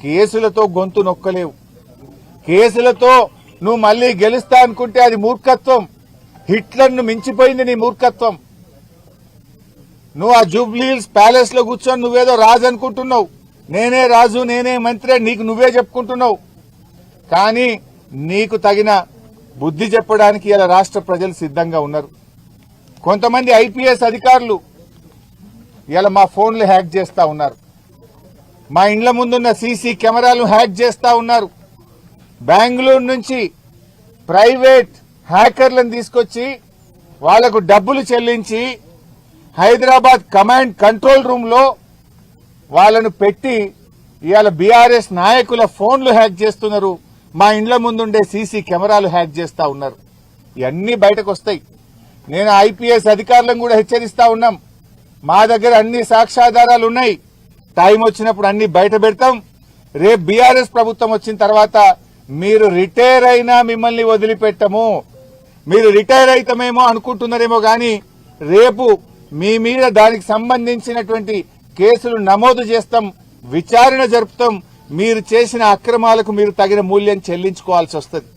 కేసులతో గొంతు నొక్కలేవు. కేసులతో నువ్వు మళ్లీ గెలుస్తా అనుకుంటే అది మూర్ఖత్వం. హిట్లర్ను మించిపోయింది నీ మూర్ఖత్వం. నువ్వు ఆ జూబ్లీహిల్స్ ప్యాలెస్ లో కూర్చొని నువ్వేదో రాజు అనుకుంటున్నావు. నేనే రాజు, నేనే మంత్రి, నీకు నువ్వే చెప్పుకుంటున్నావు. కానీ నీకు తగిన బుద్ధి చెప్పడానికి ఇలా రాష్ట్ర ప్రజలు సిద్ధంగా ఉన్నారు. కొంతమంది ఐపీఎస్ అధికారులు ఇలా మా ఫోన్లు హ్యాక్ చేస్తా ఉన్నారు. మా ఇండ్ల ముందున్న సీసీ కెమెరాలు హ్యాక్ చేస్తా ఉన్నారు. బెంగళూరు నుంచి ప్రైవేట్ హ్యాకర్లను తీసుకొచ్చి వాళ్లకు డబ్బులు చెల్లించి హైదరాబాద్ కమాండ్ కంట్రోల్ రూమ్ లో వాళ్లను పెట్టి ఇవాళ బీఆర్ఎస్ నాయకుల ఫోన్లు హ్యాక్ చేస్తున్నారు. మా ఇండ్ల ముందుండే సీసీ కెమెరాలు హ్యాక్ చేస్తా ఉన్నారు. ఇవన్నీ బయటకు వస్తాయి. నేను ఐపీఎస్ అధికారులను కూడా హెచ్చరిస్తా ఉన్నాం. మా దగ్గర అన్ని సాక్ష్యాధారాలు ఉన్నాయి. టైం వచ్చినప్పుడు అన్ని బయట పెడతాం. రేపు బీఆర్ఎస్ ప్రభుత్వం వచ్చిన తర్వాత మీరు రిటైర్ అయినా మిమ్మల్ని వదిలిపెట్టము. మీరు రిటైర్ అయితమేమో అనుకుంటున్నారేమో గాని రేపు మీ మీద దానికి సంబంధించినటువంటి కేసులు నమోదు చేస్తాం, విచారణ జరుపుతాం. మీరు చేసిన అక్రమాలకు మీరు తగిన మూల్యం చెల్లించుకోవాల్సి వస్తుంది.